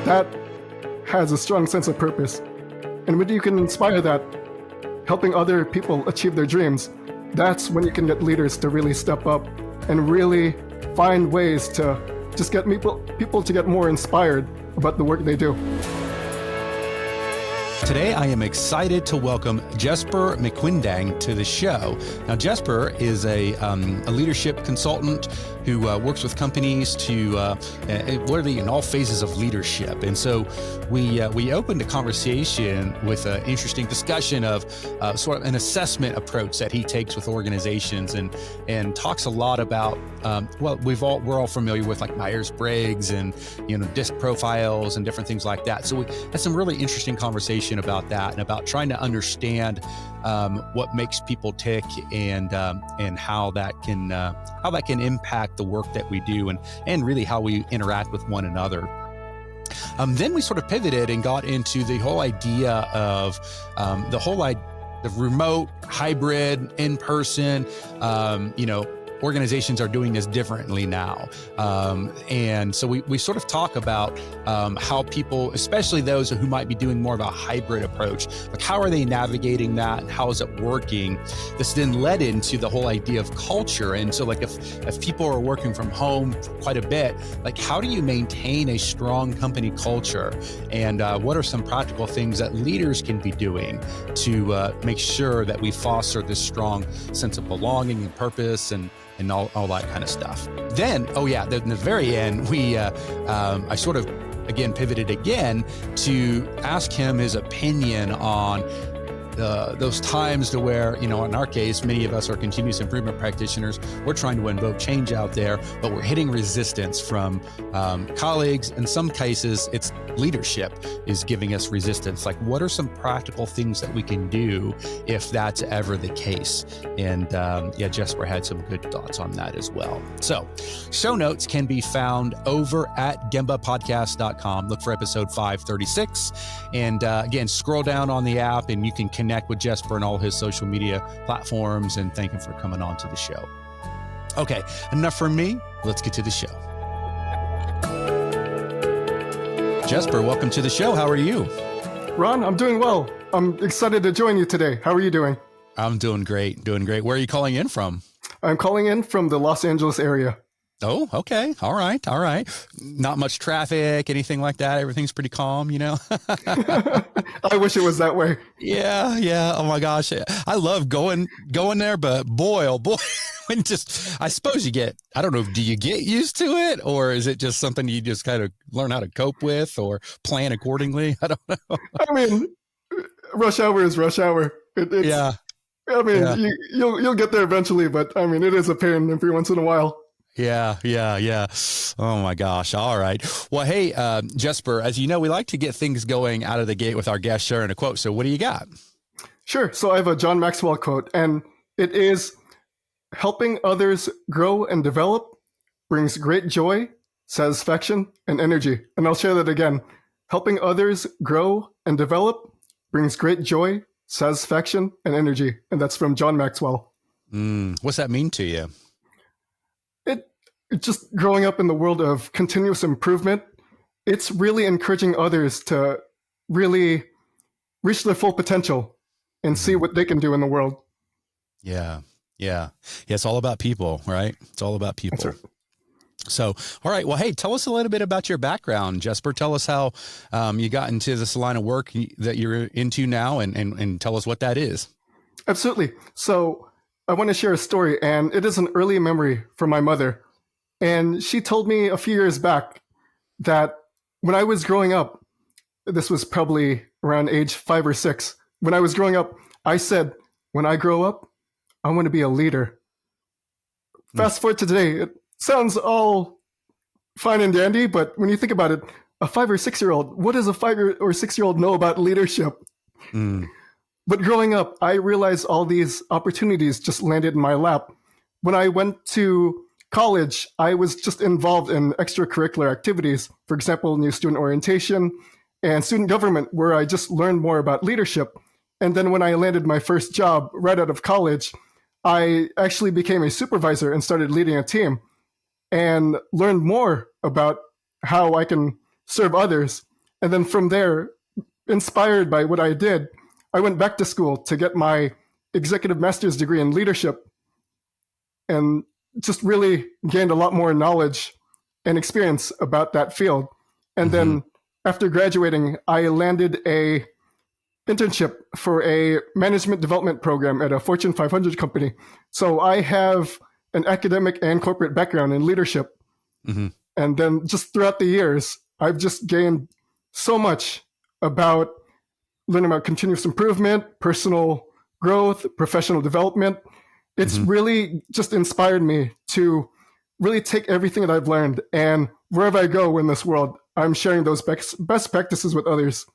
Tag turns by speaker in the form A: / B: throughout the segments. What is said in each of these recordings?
A: that has a strong sense of purpose. And when you can inspire that, helping other people achieve their dreams, that's when you can get leaders to really step up and really find ways to just get people to get more inspired about the work they do.
B: Today, I am excited to welcome Jessper Maquindang to the show. Now, Jessper is a leadership consultant who works with companies to literally in all phases of leadership. And so we opened a conversation with an interesting discussion of sort of an assessment approach that he takes with organizations, and talks a lot about we're all familiar with like Myers-Briggs and DISC profiles and different things like that. So we had some really interesting conversation about that and about trying to understand what makes people tick and how that can impact the work that we do and really how we interact with one another. Then we sort of pivoted and got into the whole idea of the remote, hybrid, in-person, organizations are doing this differently now. And so we sort of talk about how people, especially those who might be doing more of a hybrid approach, like how are they navigating that and how is it working? This then led into the whole idea of culture. And so like if people are working from home for quite a bit, like how do you maintain a strong company culture? And what are some practical things that leaders can be doing to make sure that we foster this strong sense of belonging and purpose and all that kind of stuff. Then, in the very end, I sort of, again, pivoted again to ask him his opinion on those times to where, in our case, many of us are continuous improvement practitioners. We're trying to invoke change out there, but we're hitting resistance from colleagues. In some cases, it's leadership is giving us resistance. Like, what are some practical things that we can do if that's ever the case? And Jessper had some good thoughts on that as well. So show notes can be found over at gembapodcast.com. Look for episode 536. And again, scroll down on the app and you can connect with Jessper and all his social media platforms, and thank him for coming on to the show. Okay, enough from me. Let's get to the show. Jessper, welcome to the show. How are you?
A: Ron, I'm doing well. I'm excited to join you today. How are you doing?
B: I'm doing great. Where are you calling in from?
A: I'm calling in from the Los Angeles area.
B: Oh, okay. All right. Not much traffic, anything like that. Everything's pretty calm,
A: I wish it was that way.
B: Yeah. Oh my gosh. I love going there, but boy, oh boy, I suppose I don't know, do you get used to it, or is it just something you just kind of learn how to cope with or plan accordingly? I don't know.
A: I mean, rush hour is rush hour.
B: Yeah.
A: I mean, you'll get there eventually, but I mean, it is a pain every once in a while.
B: Yeah. Oh my gosh. All right. Well, hey, Jessper, as you know, we like to get things going out of the gate with our guest sharing a quote. So what do you got?
A: Sure. So I have a John Maxwell quote, and it is, "Helping others grow and develop brings great joy, satisfaction, and energy." And I'll share that again. Helping others grow and develop brings great joy, satisfaction, and energy. And that's from John Maxwell.
B: What's that mean to you?
A: It's just growing up in the world of continuous improvement. It's really encouraging others to really reach their full potential and see what they can do in the world. Yeah.
B: It's all about people, right? It's all about people.
A: That's right.
B: So, all right. Well, hey, tell us a little bit about your background, Jessper. Tell us how you got into this line of work that you're into now, and tell us what that is.
A: Absolutely. So I want to share a story, and it is an early memory from my mother. And she told me a few years back that when I was growing up, this was probably around age 5 or 6. When I was growing up, I said, when I grow up, I want to be a leader. Fast forward to today, it sounds all fine and dandy, but when you think about it, a 5 or 6-year-old, what does a 5 or 6-year-old know about leadership? But growing up, I realized all these opportunities just landed in my lap. When I went to college, I was just involved in extracurricular activities, for example, new student orientation and student government, where I just learned more about leadership. And then when I landed my first job right out of college, I actually became a supervisor and started leading a team and learned more about how I can serve others. And then from there, inspired by what I did, I went back to school to get my executive master's degree in leadership and just really gained a lot more knowledge and experience about that field. And then after graduating, I landed a internship for a management development program at a Fortune 500 company. So I have an academic and corporate background in leadership. And then just throughout the years, I've just gained so much about learning about continuous improvement, personal growth, professional development. It's really just inspired me to really take everything that I've learned, and wherever I go in this world, I'm sharing those best practices with others.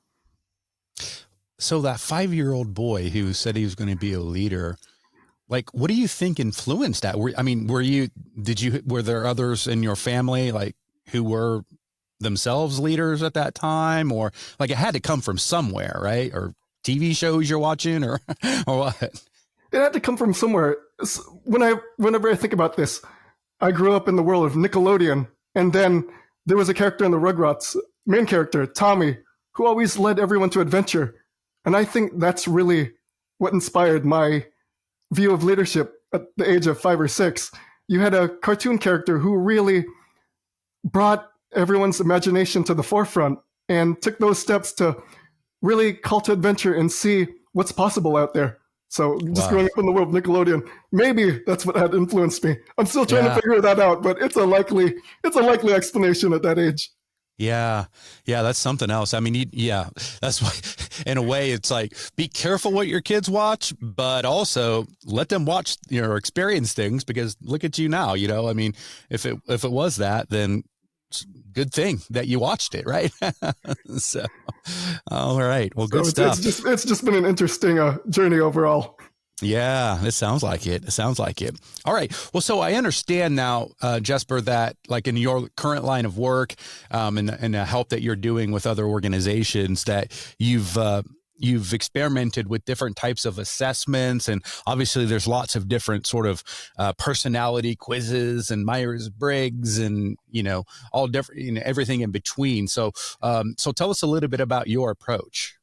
B: So that 5-year-old boy who said he was going to be a leader, like, what do you think influenced that? Were there others in your family, like, who were themselves leaders at that time? Or like, it had to come from somewhere, right? Or TV shows you're watching, or what?
A: It had to come from somewhere. Whenever I think about this, I grew up in the world of Nickelodeon, and then there was a character in the Rugrats, main character, Tommy, who always led everyone to adventure. And I think that's really what inspired my view of leadership at the age of 5 or 6. You had a cartoon character who really brought everyone's imagination to the forefront and took those steps to really call to adventure and see what's possible out there. So just growing up in the world of Nickelodeon, maybe that's what had influenced me. I'm still trying to figure that out, but it's a likely explanation at that age.
B: Yeah. That's something else. I mean, that's why, in a way, it's like, be careful what your kids watch, but also let them watch, or experience things, because look at you now, I mean, if it was that, then good thing that you watched it, right? So, all right. Well, good stuff.
A: It's just been an interesting journey overall.
B: Yeah, it sounds like it. All right. Well, so I understand now, Jessper, that like in your current line of work, and the help that you're doing with other organizations, that you've experimented with different types of assessments, and obviously there's lots of different sort of personality quizzes and Myers-Briggs, and all different, everything in between. So tell us a little bit about your approach.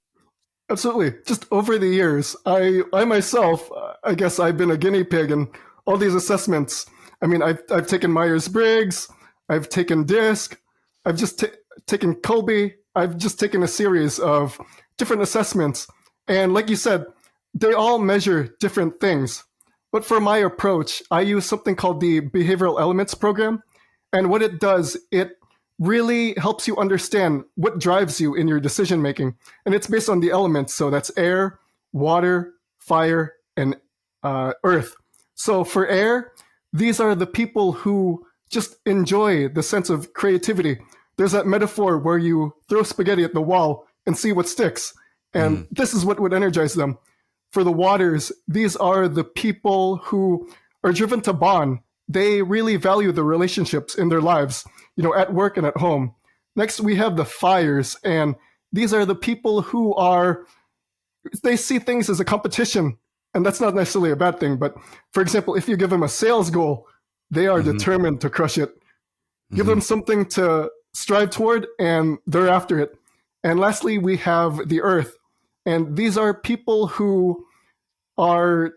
A: Absolutely. Just over the years, I myself, I guess I've been a guinea pig in all these assessments. I mean, I've taken Myers-Briggs, I've taken DISC, I've just taken Colby, I've just taken a series of different assessments. And like you said, they all measure different things. But for my approach, I use something called the Behavioral Elements Program. And what it does, it really helps you understand what drives you in your decision making. And it's based on the elements. So that's air, water, fire, and earth. So for air, these are the people who just enjoy the sense of creativity. There's that metaphor where you throw spaghetti at the wall and see what sticks. And this is what would energize them. For the waters, these are the people who are driven to bond. They really value the relationships in their lives, at work and at home. Next, we have the fires, and these are the people who they see things as a competition, and that's not necessarily a bad thing. But for example, if you give them a sales goal, they are determined to crush it. Give them something to strive toward, and they're after it. And lastly, we have the earth, and these are people who are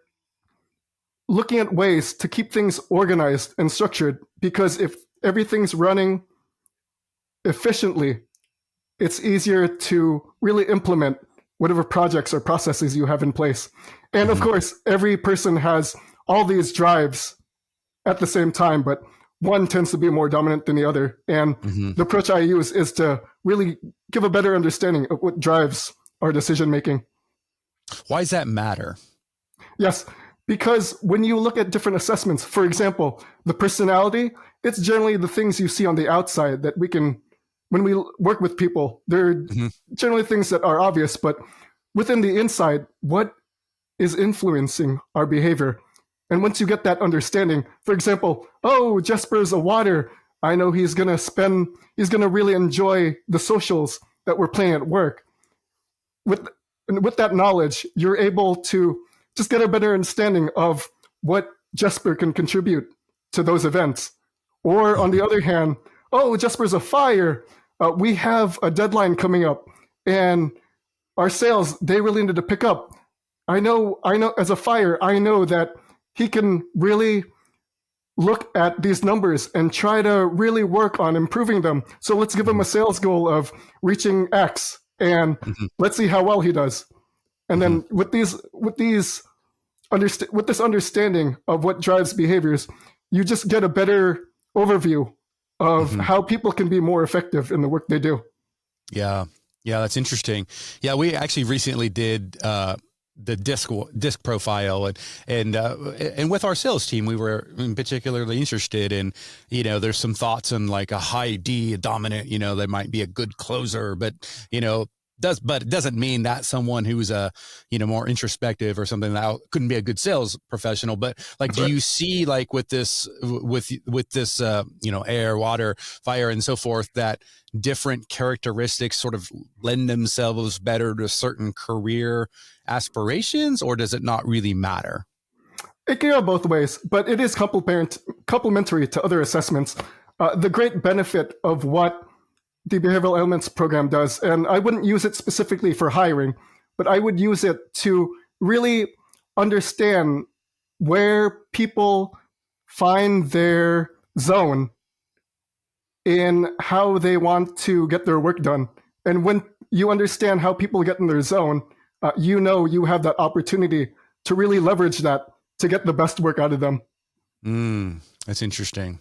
A: looking at ways to keep things organized and structured, because if everything's running efficiently, it's easier to really implement whatever projects or processes you have in place. And of course, every person has all these drives at the same time, but one tends to be more dominant than the other. And the approach I use is to really give a better understanding of what drives our decision making.
B: Why does that matter?
A: Yes, because when you look at different assessments, for example, the personality, it's generally the things you see on the outside that when we work with people, they're generally things that are obvious, but within the inside, what is influencing our behavior? And once you get that understanding, for example, Jesper's a water. I know he's going to really enjoy the socials that we're playing at work. With that knowledge, you're able to just get a better understanding of what Jessper can contribute to those events. Or on the other hand, Jesper's a fire. we have a deadline coming up, and our sales, they really need to pick up. I know, as a fire, I know that he can really look at these numbers and try to really work on improving them. So let's give him a sales goal of reaching X, and let's see how well he does. And then with this understanding of what drives behaviors, you just get a better overview of how people can be more effective in the work they do.
B: Yeah. Yeah, that's interesting. Yeah, we actually recently did the disc profile, and with our sales team, we were particularly interested in, there's some thoughts on like a high D, a dominant, they might be a good closer, but but it doesn't mean that someone who's more introspective or something that couldn't be a good sales professional. But like, do you see like with this air, water, fire, and so forth, that different characteristics sort of lend themselves better to certain career aspirations, or does it not really matter?
A: It can go both ways, but it is complementary to other assessments. The great benefit of what the Behavioral Elements program does, and I wouldn't use it specifically for hiring, but I would use it to really understand where people find their zone in how they want to get their work done. And when you understand how people get in their zone, you have that opportunity to really leverage that to get the best work out of them.
B: That's interesting.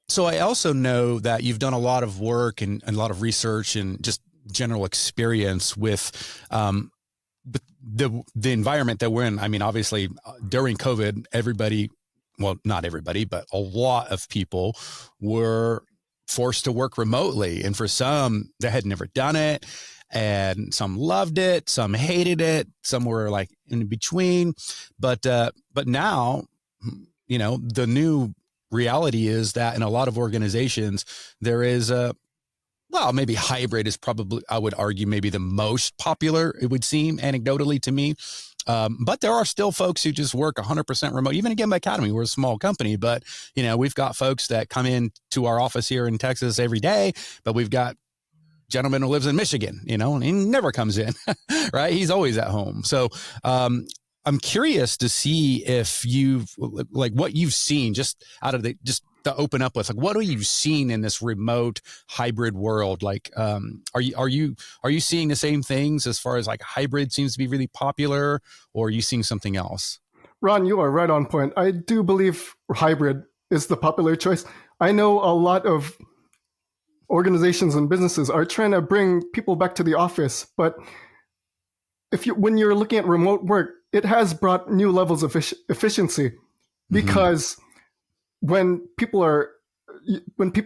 B: So I also know that you've done a lot of work and a lot of research and just general experience with the environment that we're in. I mean, obviously, during COVID, not everybody, but a lot of people were forced to work remotely. And for some, they had never done it. And some loved it, some hated it, some were like in between. But now, the new reality is that in a lot of organizations, there is maybe hybrid is probably, I would argue, maybe the most popular, it would seem anecdotally to me. But there are still folks who just work 100% remote. Even at Gemba Academy, we're a small company, but we've got folks that come in to our office here in Texas every day, but we've got gentleman who lives in Michigan, and he never comes in, right? He's always at home. So, I'm curious to see if what you've seen just out of just to open up with, like, what have you seen in this remote hybrid world? Like, are you seeing the same things as far as like hybrid seems to be really popular, or are you seeing something else?
A: Ron, you are right on point. I do believe hybrid is the popular choice. I know a lot of organizations and businesses are trying to bring people back to the office, but when you're looking at remote work, it has brought new levels of efficiency, because when people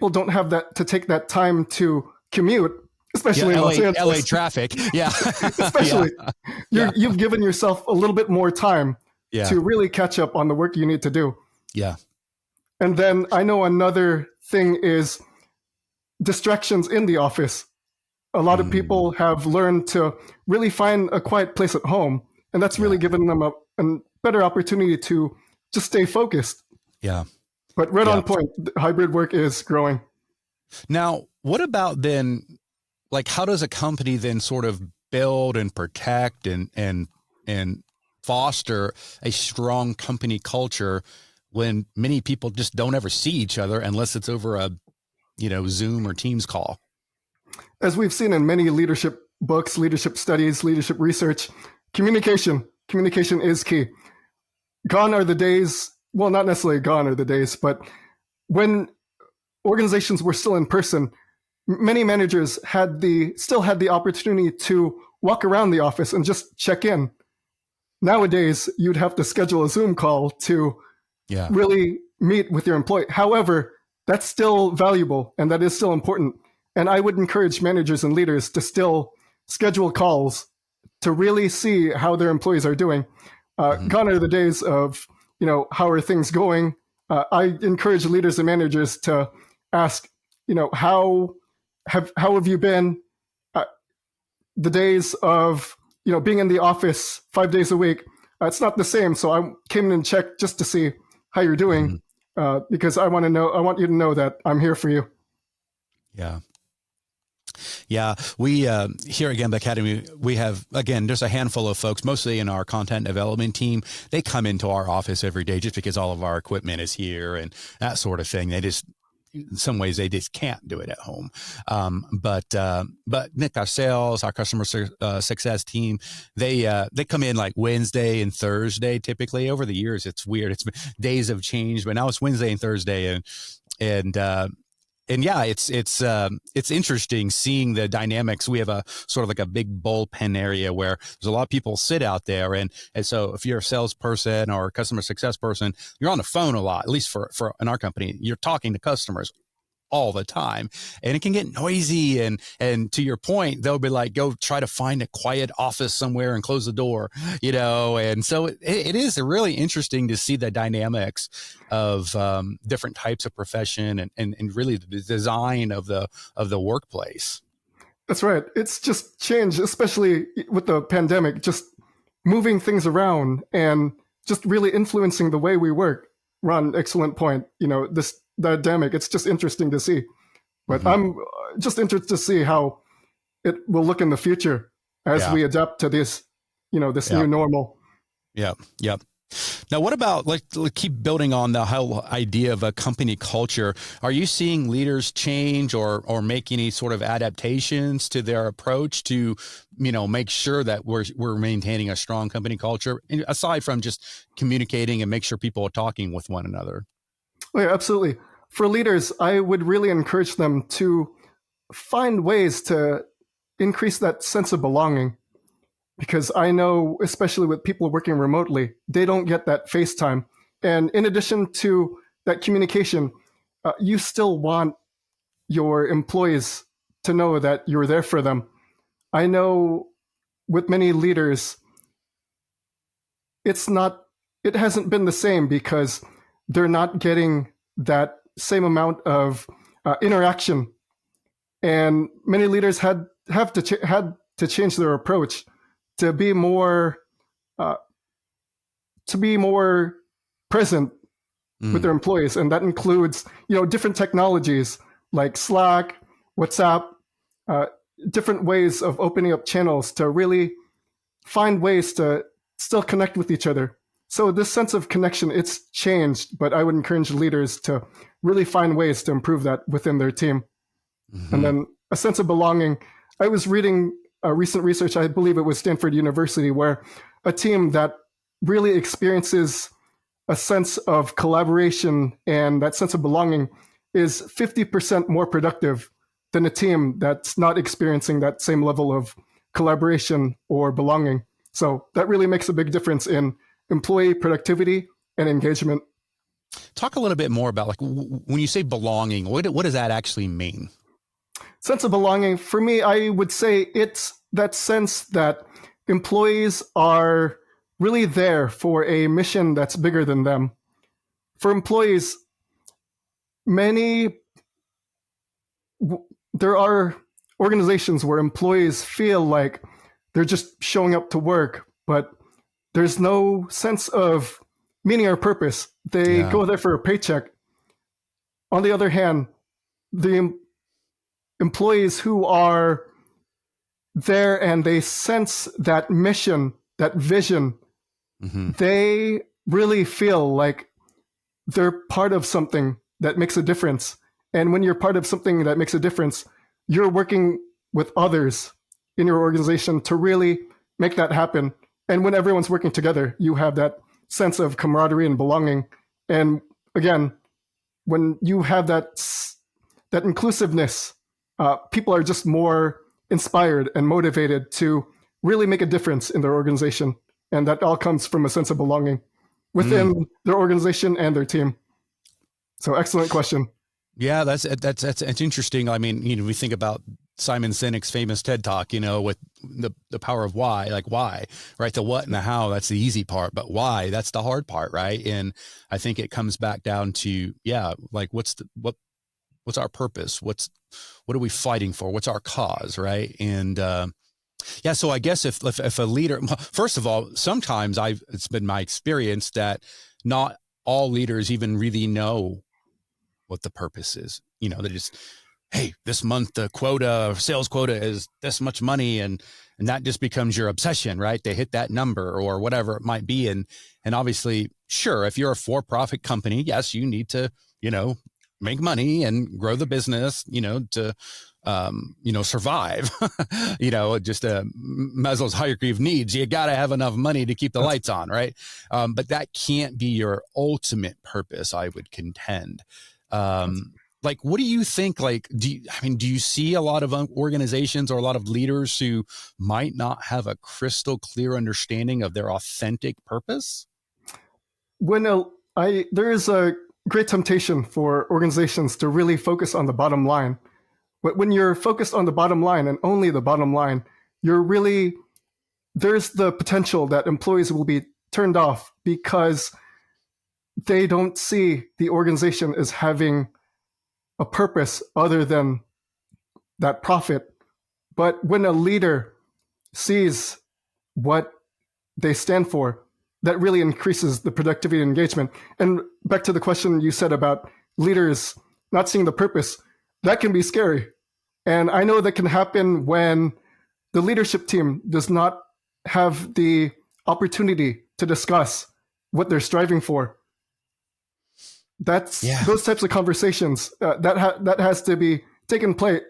A: don't have that to take that time to commute, especially in Los Angeles,
B: LA traffic,
A: especially you've given yourself a little bit more time to really catch up on the work you need to do.
B: Yeah.
A: And then I know another thing is distractions in the office. A lot of people have learned to really find a quiet place at home, and that's really given them a better opportunity to just stay focused.
B: Yeah.
A: But on point, hybrid work is growing.
B: Now, what about then, like, how does a company then sort of build and protect and foster a strong company culture when many people just don't ever see each other unless it's over a, Zoom or Teams call?
A: As we've seen in many leadership books, leadership studies, leadership research, communication is key. Gone are the days, well, not necessarily gone are the days, but when organizations were still in person, many managers still had the opportunity to walk around the office and just check in. Nowadays, you'd have to schedule a Zoom call to really meet with your employee. However, that's still valuable and that is still important. And I would encourage managers and leaders to still schedule calls to really see how their employees are doing. Gone are the days of, how are things going? I encourage leaders and managers to ask, how have you been? The days of, being in the office 5 days a week, it's not the same. So I came in and checked just to see how you're doing. because I want you to know that I'm here for you.
B: Yeah. Yeah, we here at Gemba Academy, we have, again, there's a handful of folks, mostly in our content development team. They come into our office every day just because all of our equipment is here and that sort of thing. They just, in some ways, they just can't do it at home. But Nick, our sales, our customer success team, they come in like Wednesday and Thursday typically. Over the years, it's weird. It's days have changed, but now it's Wednesday and Thursday, and yeah, it's interesting seeing the dynamics. We have a sort of like a big bullpen area where there's a lot of people sit out there. And so if you're a salesperson or a customer success person, you're on the phone a lot, at least for in our company, you're talking to customers all the time, and it can get noisy. And to your point, they'll be like, go try to find a quiet office somewhere and close the door, And so it is really interesting to see the dynamics of different types of profession and really the design of the workplace.
A: That's right. It's just changed, especially with the pandemic, just moving things around and just really influencing the way we work. Ron, excellent point. This dynamic, it's just interesting to see. But I'm just interested to see how it will look in the future as we adapt to this, this new normal.
B: Yeah. Yep. Now, what about, let's keep building on the whole idea of a company culture. Are you seeing leaders change or make any sort of adaptations to their approach to, make sure that we're maintaining a strong company culture, aside from just communicating and make sure people are talking with one another?
A: Oh, yeah, absolutely. For leaders, I would really encourage them to find ways to increase that sense of belonging. Because I know, especially with people working remotely, they don't get that face time. And in addition to that communication, you still want your employees to know that you're there for them. I know with many leaders, it hasn't been the same because they're not getting that same amount of interaction. And many leaders had to change their approach to be more present with their employees, and that includes different technologies like Slack, WhatsApp, different ways of opening up channels to really find ways to still connect with each other. So this sense of connection, it's changed, but I would encourage leaders to really find ways to improve that within their team. And then a sense of belonging. I was reading recent research, I believe it was Stanford University, where a team that really experiences a sense of collaboration and that sense of belonging is 50% more productive than a team that's not experiencing that same level of collaboration or belonging. So that really makes a big difference in employee productivity and engagement.
B: Talk a little bit more about, like, when you say belonging, what does that actually mean?
A: Sense of belonging, for me, I would say it's that sense that employees are really there for a mission that's bigger than them. For employees, there are organizations where employees feel like they're just showing up to work, but there's no sense of meaning or purpose. They go there for a paycheck. On the other hand, the employees who are there and they sense that mission, that vision, they really feel like they're part of something that makes a difference. And when you're part of something that makes a difference, you're working with others in your organization to really make that happen. And when everyone's working together, you have that sense of camaraderie and belonging. And again, when you have that inclusiveness, people are just more inspired and motivated to really make a difference in their organization. And that all comes from a sense of belonging within their organization and their team. So excellent question.
B: Yeah, that's interesting. I mean, we think about Simon Sinek's famous TED Talk, with the power of why, like why, right? The what and the how, that's the easy part, but why, that's the hard part, right? And I think it comes back down to, like what's our purpose? What are we fighting for? What's our cause, right? And so I guess if a leader, first of all, sometimes it's been my experience that not all leaders even really know what the purpose is. You know, they just, hey, this month the quota, sales quota is this much money, and that just becomes your obsession, right? They hit that number or whatever it might be. And obviously, sure, if you're a for-profit company, yes, you need to, you know, make money and grow the business, you know, to, you know, survive, you know, just Maslow's hierarchy of needs. You got to have enough money to keep the lights on, right? But that can't be your ultimate purpose, I would contend. Like, what do you think? Like, do you see a lot of organizations or a lot of leaders who might not have a crystal clear understanding of their authentic purpose?
A: There is a great temptation for organizations to really focus on the bottom line. But when you're focused on the bottom line and only the bottom line, there's the potential that employees will be turned off because they don't see the organization as having a purpose other than that profit. But when a leader sees what they stand for, that really increases the productivity and engagement. And back to the question you said about leaders not seeing the purpose, that can be scary. And I know that can happen when the leadership team does not have the opportunity to discuss what they're striving for. Those types of conversations that has to be taken place.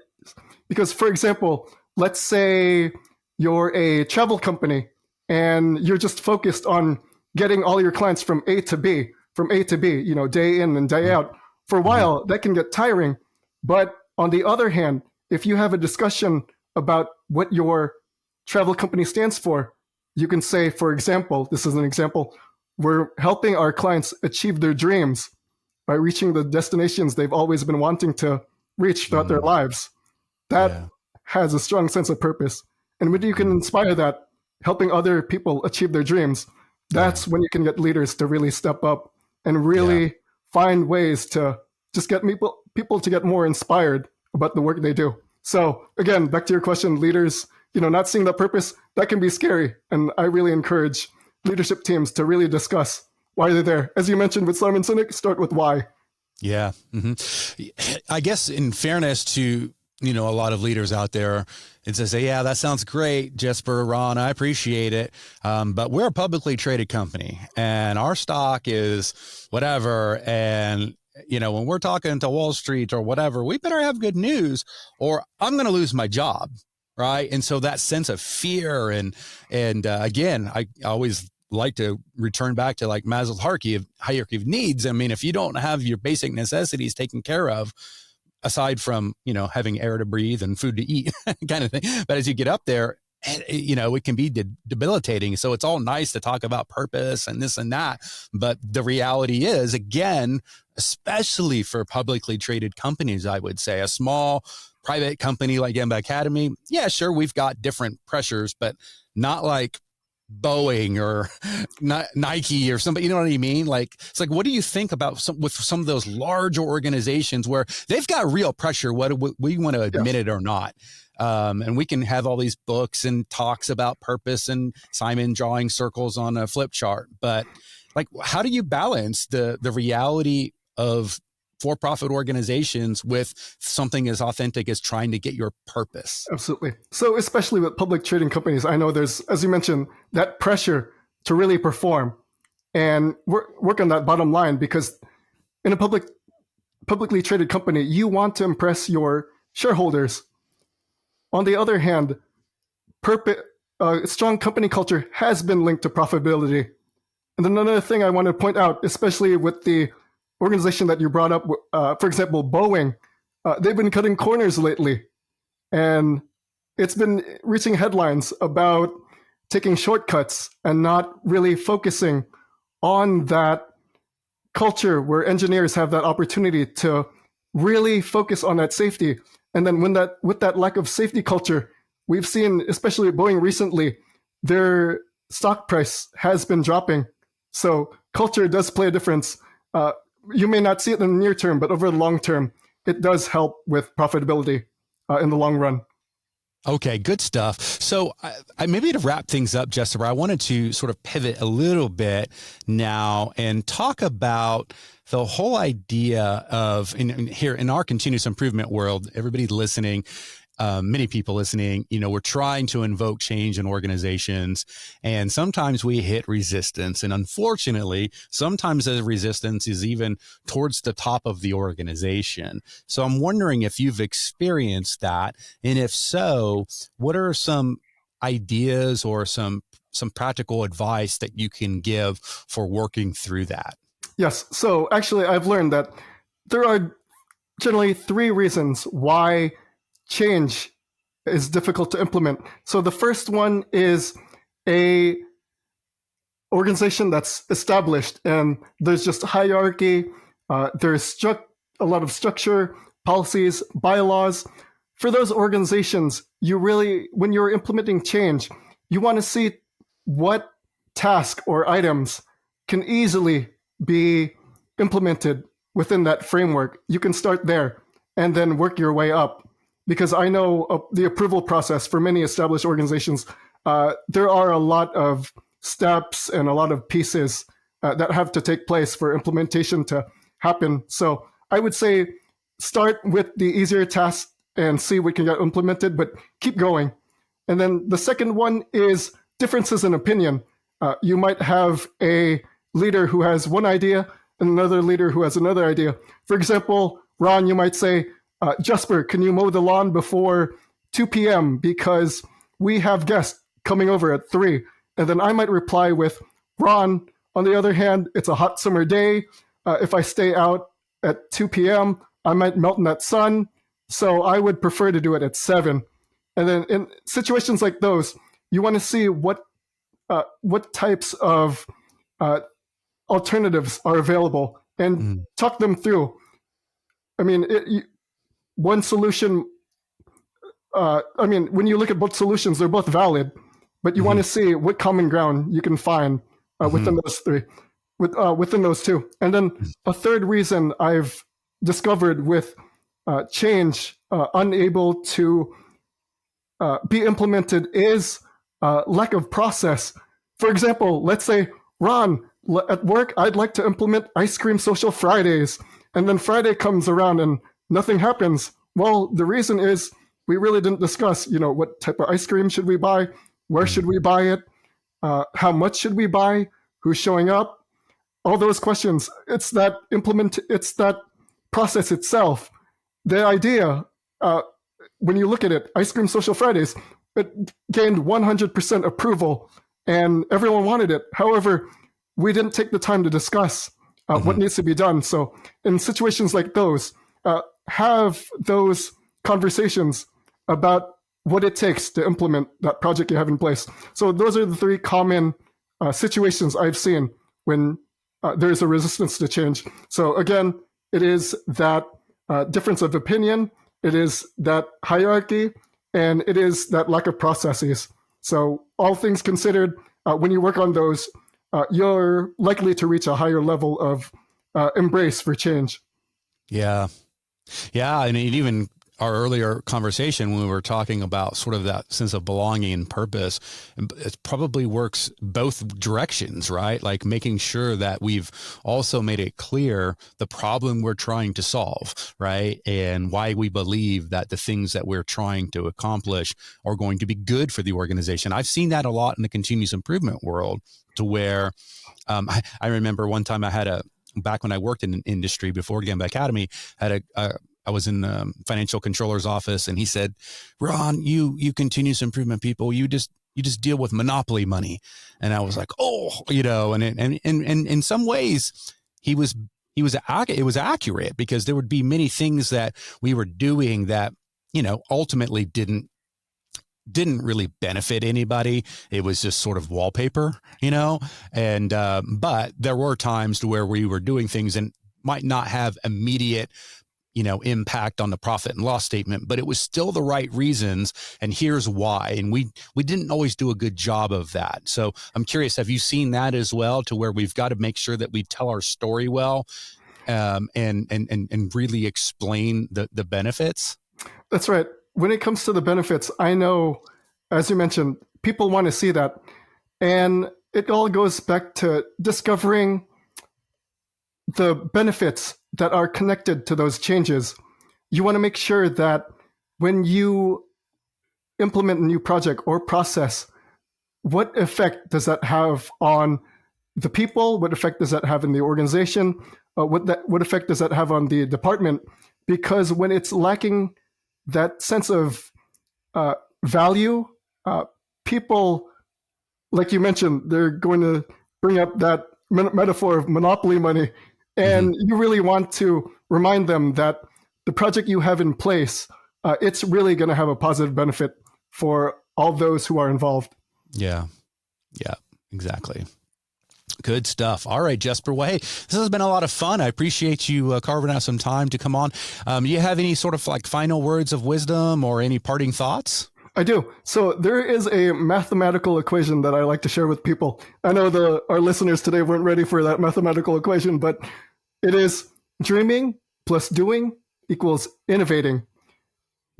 A: Because, for example, let's say you're a travel company and you're just focused on getting all your clients from A to B, you know, day in and day out. For a while, that can get tiring. But on the other hand, if you have a discussion about what your travel company stands for, you can say, for example, this is an example, we're helping our clients achieve their dreams by reaching the destinations they've always been wanting to reach throughout their lives. That has a strong sense of purpose. And when you can inspire that, helping other people achieve their dreams, that's when you can get leaders to really step up and really find ways to just get people to get more inspired about the work they do. So again, back to your question, leaders, you know, not seeing that purpose, that can be scary. And I really encourage leadership teams to really discuss why they're there. As you mentioned with Simon Sinek, start with why.
B: Yeah. I guess in fairness to, you know, a lot of leaders out there, it says, hey, yeah, that sounds great, Jessper, Ron, I appreciate it. But we're a publicly traded company and our stock is whatever. And, you know, when we're talking to Wall Street or whatever, we better have good news or I'm going to lose my job. Right. And so that sense of fear and again, I always like to return back to like Maslow's hierarchy of needs. I mean, if you don't have your basic necessities taken care of, aside from, you know, having air to breathe and food to eat kind of thing. But as you get up there, you know, it can be debilitating. So it's all nice to talk about purpose and this and that. But the reality is, again, especially for publicly traded companies, I would say a small private company like Gemba Academy. Yeah, sure. We've got different pressures, but not like Boeing or Nike or somebody, you know what I mean? Like, it's like, what do you think about some of those larger organizations where they've got real pressure, whether we want to admit it or not? And we can have all these books and talks about purpose and Simon drawing circles on a flip chart. But like, how do you balance the reality of for-profit organizations with something as authentic as trying to get your purpose?
A: Absolutely. So especially with public trading companies, I know there's, as you mentioned, that pressure to really perform and work on that bottom line, because in a publicly traded company, you want to impress your shareholders. On the other hand, strong company culture has been linked to profitability. And then another thing I want to point out, especially with the organization that you brought up, for example, Boeing, they've been cutting corners lately. And it's been reaching headlines about taking shortcuts and not really focusing on that culture where engineers have that opportunity to really focus on that safety. And then with that lack of safety culture, we've seen, especially at Boeing recently, their stock price has been dropping. So culture does play a difference. You may not see it in the near term, but over the long term, it does help with profitability in the long run.
B: Okay, good stuff. So I maybe to wrap things up, Jessper, I wanted to sort of pivot a little bit now and talk about the whole idea of here in our continuous improvement world, everybody listening, many people listening, we're trying to invoke change in organizations, and sometimes we hit resistance. And unfortunately, sometimes the resistance is even towards the top of the organization. So I'm wondering if you've experienced that. And if so, what are some ideas or some practical advice that you can give for working through that?
A: Yes. So actually, I've learned that there are generally three reasons why change is difficult to implement. So the first one is a organization that's established and there's just hierarchy, there's a lot of structure, policies, bylaws. For those organizations, when you're implementing change, you want to see what task or items can easily be implemented within that framework. You can start there and then work your way up. Because I know the approval process for many established organizations, there are a lot of steps and a lot of pieces that have to take place for implementation to happen. So I would say start with the easier tasks and see what can get implemented, but keep going. And then the second one is differences in opinion. You might have a leader who has one idea and another leader who has another idea. For example, Ron, you might say, Jessper, can you mow the lawn before 2 p.m. because we have guests coming over at 3? And then I might reply with, Ron, on the other hand, it's a hot summer day. If I stay out at 2 p.m., I might melt in that sun. So I would prefer to do it at 7. And then in situations like those, you want to see what types of alternatives are available and talk them through. I mean, one solution, when you look at both solutions, they're both valid, but you want to see what common ground you can find within those three, within those two. And then a third reason I've discovered with change unable to be implemented is lack of process. For example, let's say, Ron, at work, I'd like to implement ice cream social Fridays. And then Friday comes around and nothing happens. Well, the reason is we really didn't discuss, what type of ice cream should we buy? Where should we buy it? How much should we buy? Who's showing up? All those questions. It's that process itself. The idea, when you look at it, Ice Cream Social Fridays, it gained 100% approval and everyone wanted it. However, we didn't take the time to discuss what needs to be done. So in situations like those, have those conversations about what it takes to implement that project you have in place. So those are the three common situations I've seen when there's a resistance to change. So again, it is that difference of opinion, it is that hierarchy, and it is that lack of processes. So all things considered, when you work on those, you're likely to reach a higher level of embrace for change.
B: Yeah. Yeah. And even our earlier conversation, when we were talking about sort of that sense of belonging and purpose, it probably works both directions, right? Like making sure that we've also made it clear the problem we're trying to solve, right? And why we believe that the things that we're trying to accomplish are going to be good for the organization. I've seen that a lot in the continuous improvement world, to where I remember one time back when I worked in an industry before Gemba Academy, I was in the financial controller's office, and he said, Ron, you continuous improvement people, you just deal with monopoly money. And I was like, and in some ways it was accurate, because there would be many things that we were doing that, ultimately didn't really benefit anybody. It was just sort of wallpaper, and, but there were times to where we were doing things and might not have immediate impact on the profit and loss statement, but it was still the right reasons. And here's why. And we didn't always do a good job of that. So I'm curious, have you seen that as well, to where we've got to make sure that we tell our story well, and really explain the benefits?
A: That's right. when it comes to the benefits, I know, as you mentioned, people want to see that. And it all goes back to discovering the benefits that are connected to those changes. You want to make sure that when you implement a new project or process, what effect does that have on the people? What effect does that have in the organization? What effect does that have on the department? Because when it's lacking that sense of value, people, like you mentioned, they're going to bring up that metaphor of monopoly money. And you really want to remind them that the project you have in place, it's really going to have a positive benefit for all those who are involved. Yeah,
B: exactly. Good stuff. All right, Jessper. Well, hey, this has been a lot of fun. I appreciate you carving out some time to come on. Do you have any sort of like final words of wisdom or any parting thoughts?
A: I do. So there is a mathematical equation that I like to share with people. I know our listeners today weren't ready for that mathematical equation, but it is dreaming plus doing equals innovating.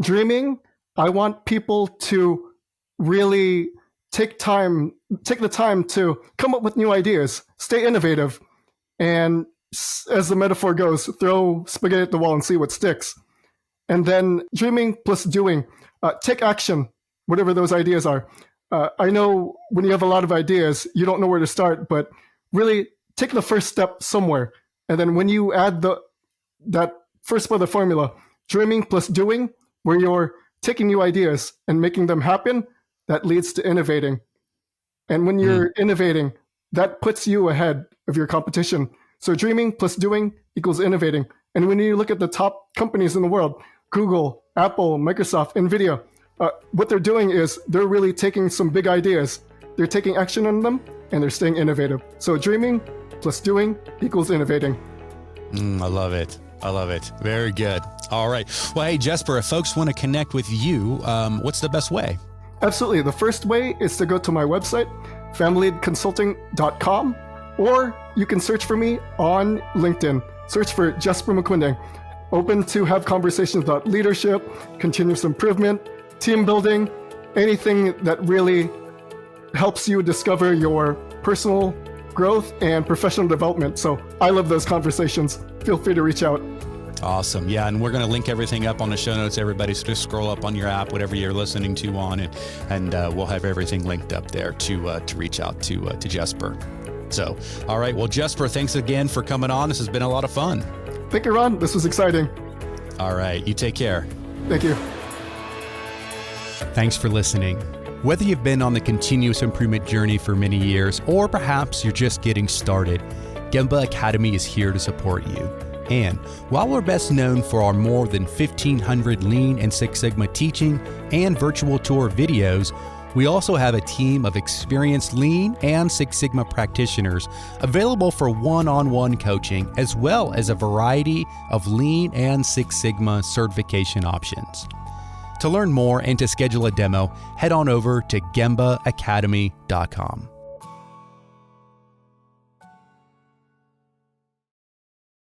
A: Dreaming, I want people to really take the time to come up with new ideas, stay innovative, and as the metaphor goes, throw spaghetti at the wall and see what sticks. And then dreaming plus doing, take action, whatever those ideas are. I know when you have a lot of ideas, you don't know where to start, but really take the first step somewhere. And then when you add that first part of the formula, dreaming plus doing, where you're taking new ideas and making them happen, that leads to innovating. And when you're innovating, that puts you ahead of your competition. So dreaming plus doing equals innovating. And when you look at the top companies in the world, Google, Apple, Microsoft, NVIDIA, what they're doing is they're really taking some big ideas. They're taking action on them and they're staying innovative. So dreaming plus doing equals innovating.
B: I love it. Very good. All right. Well, hey, Jessper, if folks want to connect with you, what's the best way?
A: Absolutely. The first way is to go to my website, familyconsulting.com, or you can search for me on LinkedIn. Search for Jessper Maquindang. Open to have conversations about leadership, continuous improvement, team building, anything that really helps you discover your personal growth and professional development. So I love those conversations. Feel free to reach out.
B: Awesome. Yeah. And we're going to link everything up on the show notes, everybody. So just scroll up on your app, whatever you're listening to on it, and we'll have everything linked up there to reach out to Jessper. So, all right. Well, Jessper, thanks again for coming on. This has been a lot of fun.
A: Thank you, Ron. This was exciting.
B: All right. You take care.
A: Thank you.
B: Thanks for listening. Whether you've been on the continuous improvement journey for many years, or perhaps you're just getting started, Gemba Academy is here to support you. And while we're best known for our more than 1,500 Lean and Six Sigma teaching and virtual tour videos, we also have a team of experienced Lean and Six Sigma practitioners available for one-on-one coaching, as well as a variety of Lean and Six Sigma certification options. To learn more and to schedule a demo, head on over to gembaacademy.com.